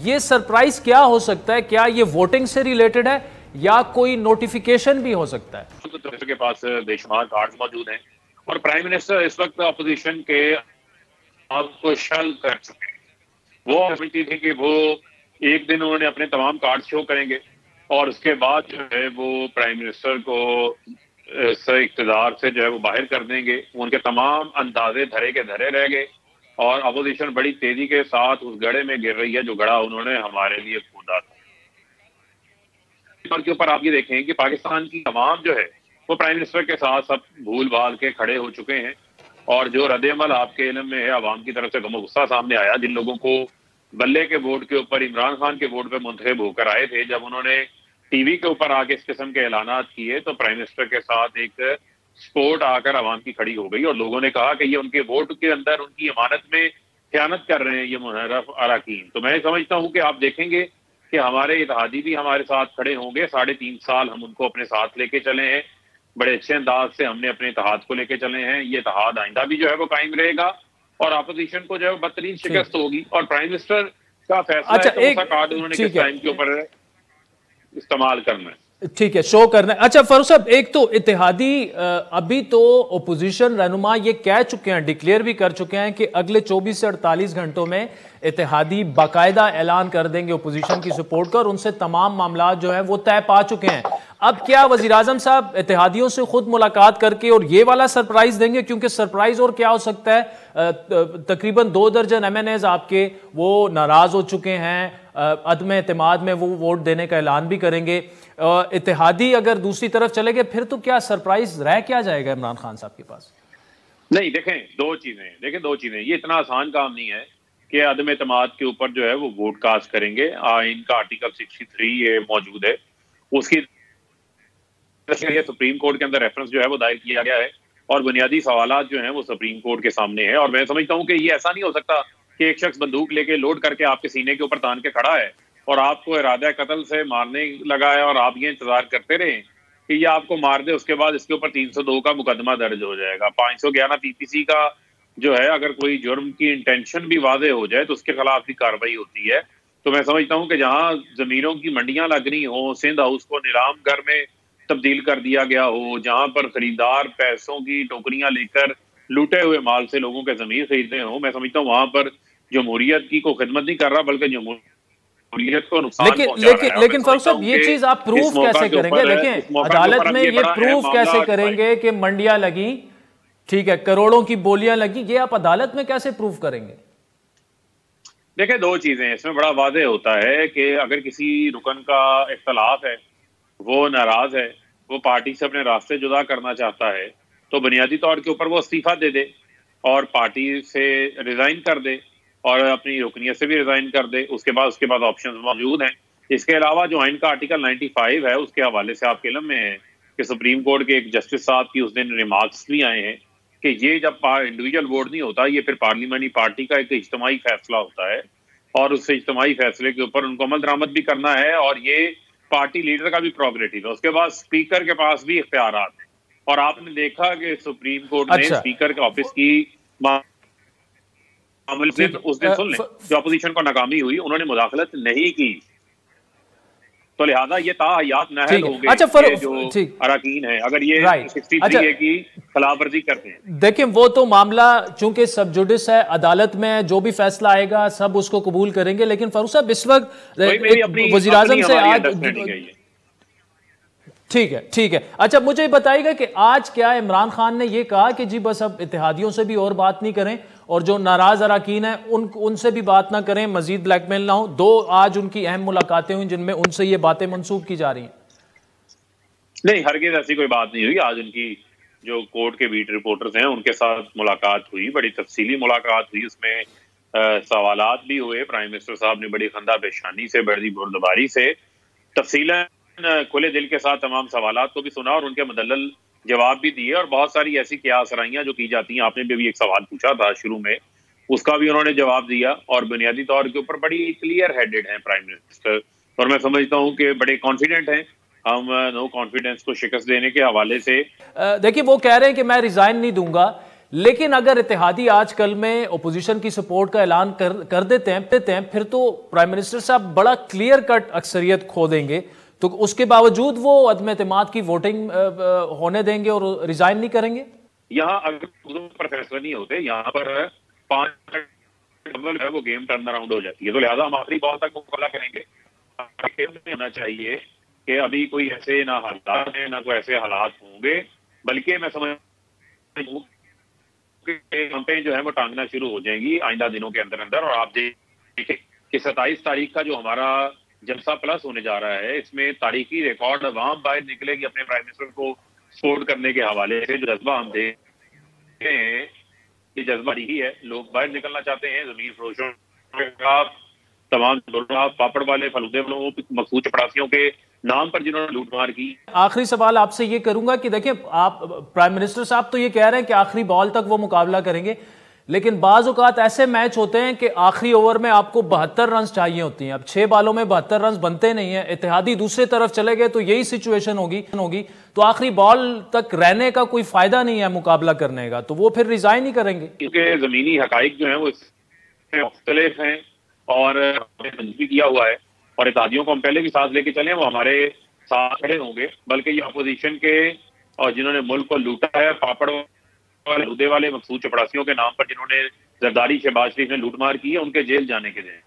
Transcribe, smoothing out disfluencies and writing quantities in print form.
یہ سرپرائز کیا ہو سکتا ہے؟ کیا یہ ووٹنگ سے ریلیٹڈ ہے یا کوئی نوٹیفیکیشن بھی ہو سکتا ہے؟ کے پاس بے شمار کارڈ موجود ہیں اور پرائم منسٹر اس وقت اپوزیشن کے آپ کو شل کر چکے ہیں۔ وہ سمجھتی تھی کہ وہ ایک دن انہوں نے اپنے تمام کارڈ شو کریں گے اور اس کے بعد جو ہے وہ پرائم منسٹر کو اقتدار سے جو ہے وہ باہر کر دیں گے۔ ان کے تمام اندازے دھرے کے دھرے رہ گئے اور اپوزیشن بڑی تیزی کے ساتھ اس گڑھے میں گر رہی ہے جو گڑھا انہوں نے ہمارے لیے کھودا تھا۔ کے اوپر آپ یہ دیکھیں کہ پاکستان کی تمام جو ہے وہ پرائم منسٹر کے ساتھ سب بھول بھال کے کھڑے ہو چکے ہیں اور جو رد عمل آپ کے علم میں ہے عوام کی طرف سے غم و غصہ سامنے آیا، جن لوگوں کو بلے کے ووٹ کے اوپر عمران خان کے ووٹ پہ منتخب ہو کر آئے تھے، جب انہوں نے ٹی وی کے اوپر آ کے اس قسم کے اعلانات کیے تو پرائم منسٹر کے ساتھ ایک سپورٹ آ کر عوام کی کھڑی ہو گئی اور لوگوں نے کہا کہ یہ ان کے ووٹ کے اندر ان کی امانت میں خیانت کر رہے ہیں یہ منحرف اراکین۔ تو میں سمجھتا ہوں کہ آپ دیکھیں گے کہ ہمارے اتحادی بھی ہمارے ساتھ کھڑے ہوں گے۔ 3.5 سال ہم ان کو اپنے ساتھ لے کے چلے ہیں، بڑے اچھے انداز سے ہم نے اپنے اتحاد کو لے کے چلے ہیں۔ یہ اتحاد آئندہ بھی جو ہے وہ قائم رہے گا اور اپوزیشن کو جو ہے بدترین شکست ہوگی اور پرائم منسٹر کا فیصلہ ہے کہ وہ کارڈ انہوں نے کس ٹائم کے اوپر استعمال کرنا ہے۔ ٹھیک ہے، شو کرنا ہے۔ اچھا فاروق صاحب، ایک تو اتحادی ابھی تو اپوزیشن رہنما یہ کہہ چکے ہیں، ڈکلیئر بھی کر چکے ہیں کہ اگلے 24 سے 48 گھنٹوں میں اتحادی باقاعدہ اعلان کر دیں گے اپوزیشن کی سپورٹ کا اور ان سے تمام معاملات جو ہیں وہ طے پا چکے ہیں۔ اب کیا وزیراعظم صاحب اتحادیوں سے خود ملاقات کر کے اور یہ والا سرپرائز دیں گے؟ کیونکہ سرپرائز اور کیا ہو سکتا ہے، تقریباً 2 درجن ایم این ایز آپ کے وہ ناراض ہو چکے ہیں، عدم اعتماد میں وہ ووٹ دینے کا اعلان بھی کریں گے۔ اتحادی اگر دوسری طرف چلے گئے پھر تو کیا سرپرائز رہ کیا جائے گا عمران خان صاحب کے پاس؟ نہیں، دیکھیں دو چیزیں، یہ اتنا آسان کام نہیں ہے کہ عدم اعتماد کے اوپر جو ہے وہ ووٹ کاسٹ کریں گے۔ آئین کا آرٹیکل 63 یہ موجود ہے، اس کی سپریم کورٹ کے اندر ریفرنس جو ہے وہ دائر کیا گیا ہے اور بنیادی سوالات جو ہیں وہ سپریم کورٹ کے سامنے ہیں اور میں سمجھتا ہوں کہ یہ ایسا نہیں ہو سکتا کہ ایک شخص بندوق لے کے لوڈ کر کے آپ کے سینے کے اوپر تان کے کھڑا ہے اور آپ کو ارادہ قتل سے مارنے لگا ہے اور آپ یہ انتظار کرتے رہیں کہ یہ آپ کو مار دے، اس کے بعد اس کے اوپر 302 کا مقدمہ درج ہو جائے گا۔ 511 پی پی سی کا جو ہے اگر کوئی جرم کی انٹینشن بھی واضح ہو جائے تو اس کے خلاف بھی کارروائی ہوتی ہے۔ تو میں سمجھتا ہوں کہ جہاں زمینوں کی منڈیاں لگ رہی ہوں، سندھ ہاؤس کو نیلام گھر میں تبدیل کر دیا گیا ہو، جہاں پر خریدار پیسوں کی ٹوکریاں لے کر لوٹے ہوئے مال سے لوگوں کے ضمیر خریدتے ہوں، میں سمجھتا ہوں وہاں پر جمہوریت کی کوئی خدمت نہیں کر رہا بلکہ جمہوریت کو نقصان پہنچا رہا ہے۔ لیکن فاروق صاحب یہ چیز آپ پروف کیسے کریں گے؟ دیکھیں عدالت میں یہ پروف کیسے کریں گے کہ منڈیاں لگیں، ٹھیک ہے، کروڑوں کی بولیاں لگیں، یہ آپ عدالت میں کیسے پروف کریں گے؟ دیکھیں دو چیزیں اس میں بڑا واضح ہوتا ہے کہ اگر کسی رکن کا اختلاف ہے، وہ ناراض ہے، وہ پارٹی سے اپنے راستے جدا کرنا چاہتا ہے تو بنیادی طور کے اوپر وہ استعفیٰ دے دے اور پارٹی سے ریزائن کر دے اور اپنی رکنیت سے بھی ریزائن کر دے۔ اس کے بعد آپشنز موجود ہیں۔ اس کے علاوہ جو آئین کا آرٹیکل 95 ہے اس کے حوالے سے آپ کے علم میں ہے کہ سپریم کورٹ کے ایک جسٹس صاحب کی اس دن ریمارکس بھی آئے ہیں کہ یہ جب انڈیویجول ووٹ نہیں ہوتا، یہ پھر پارلیمانی پارٹی کا ایک اجتماعی فیصلہ ہوتا ہے اور اس اجتماعی فیصلے کے اوپر ان کو عمل درآمد بھی کرنا ہے اور یہ پارٹی لیڈر کا بھی پروگریٹو ہے۔ اس کے بعد اسپیکر کے پاس بھی اختیارات ہیں اور آپ نے دیکھا کہ سپریم کورٹ نے اسپیکر کے آفس کی اس دن سن لیں جو اپوزیشن کو ناکامی ہوئی، انہوں نے مداخلت نہیں کی، تو لہذا یہ تاحیات نااہل ہوں گے جو اراکین ہیں اگر یہ 63A کی خلاف ورزی کرتے ہیں۔ دیکھیں وہ تو معاملہ چونکہ سب جوڈس ہے، عدالت میں جو بھی فیصلہ آئے گا سب اس کو قبول کریں گے، لیکن فاروق صاحب اس وقت وزیراعظم سے آج ٹھیک ہے اچھا مجھے بتائیے گا کہ آج کیا عمران خان نے یہ کہا کہ جی بس اب اتحادیوں سے بھی اور بات نہیں کریں اور جو ناراض اراکین ہیں ان سے بھی بات نہ کریں، مزید بلیک میل نہ ہو؟ دو آج ان کی اہم ملاقاتیں ہوئیں جن میں ان سے یہ باتیں منسوخ کی جا رہی ہیں۔ نہیں، ہرگز ایسی کوئی بات نہیں ہوئی۔ آج ان کی جو کورٹ کے بیٹ رپورٹرز ہیں ان کے ساتھ ملاقات ہوئی، بڑی تفصیلی ملاقات ہوئی، اس میں سوالات بھی ہوئے۔ پرائم منسٹر صاحب نے بڑی خندہ پیشانی سے، بڑی بردباری سے تفصیلاً کھلے دل کے ساتھ تمام سوالات کو بھی سنا اور ان کے مدلل جواب بھی دیے اور بہت ساری ایسی قیاس آرائیاں جو کی جاتی ہیں، آپ نے بھی ایک سوال پوچھا تھا شروع میں، اس کا بھی انہوں نے جواب دیا اور بنیادی طور کے اوپر بڑی کلیئر ہیڈڈ ہیں پرائم منسٹر اور میں سمجھتا ہوں کہ بڑے کانفیڈنٹ ہیں۔ ہم نو کانفیڈنس کو شکست دینے کے حوالے سے دیکھیں وہ کہہ رہے ہیں کہ میں ریزائن نہیں دوں گا، لیکن اگر اتحادی آج کل میں اپوزیشن کی سپورٹ کا اعلان کر دیتے ہیں پھر تو پرائم منسٹر صاحب بڑا کلیئر کٹ اکثریت کھو دیں گے، تو اس کے باوجود وہ عدم اعتماد کی ووٹنگ ہونے دیں گے اور ریزائن نہیں کریں گے؟ یہاں اگر پر فیصلہ نہیں ہوتے، یہاں پر 5 ہے وہ گیم ٹرن اراؤنڈ ہو جاتی ہے، تو لہٰذا ہم آخری بال تک مقابلہ کریں گے۔ ہونا چاہیے کہ ابھی کوئی ایسے نہ حالات ہیں نہ کوئی ایسے حالات ہوں گے، بلکہ میں سمجھ کیمپیں جو ہے وہ ٹانگنا شروع ہو جائیں گی آئندہ دنوں کے اندر اور آپ دیکھیں کہ 27 تاریخ کا جو ہمارا جلسہ پلس ہونے جا رہا ہے، اس میں تاریخی ریکارڈ عوام باہر نکلے گی اپنے پرائم منسٹر کو سپورٹ کرنے کے حوالے سے۔ جو جذبہ ہم دیکھ رہے ہیں یہ جذبہ ہی ہے، لوگ باہر نکلنا چاہتے ہیں، زمین فروشوں تمام پاپڑ والے فلودے والوں مقصود چپڑاسیوں کے نام پر جنہوں نے لوٹ مار کی۔ آخری سوال آپ سے یہ کروں گا کہ دیکھیں آپ پرائم منسٹر صاحب تو یہ کہہ رہے ہیں کہ آخری بال تک وہ مقابلہ کریں گے، لیکن بعض اوقات ایسے میچ ہوتے ہیں کہ آخری اوور میں آپ کو 72 رنز چاہیے ہوتی ہیں، اب 6 بالوں میں 72 رنز بنتے نہیں ہیں، اتحادی دوسری طرف چلے گئے تو یہی سچویشن ہوگی تو آخری بال تک رہنے کا کوئی فائدہ نہیں ہے مقابلہ کرنے کا، تو وہ پھر ریزائن ہی کریں گے۔ کیونکہ زمینی حقائق جو ہیں وہ مختلف ہیں اور بھی کیا ہوا ہے، اور اتحادیوں کو ہم پہلے بھی ساتھ لے کے چلیں، وہ ہمارے ساتھ کھڑے ہوں گے، بلکہ یہ اپوزیشن کے اور جنہوں نے ملک کو لوٹا ہے، پاپڑ والے مقصود چپڑاسیوں کے نام پر جنہوں نے زرداری شہباز شریف نے لوٹ مار کی ہے، ان کے جیل جانے کے دیں۔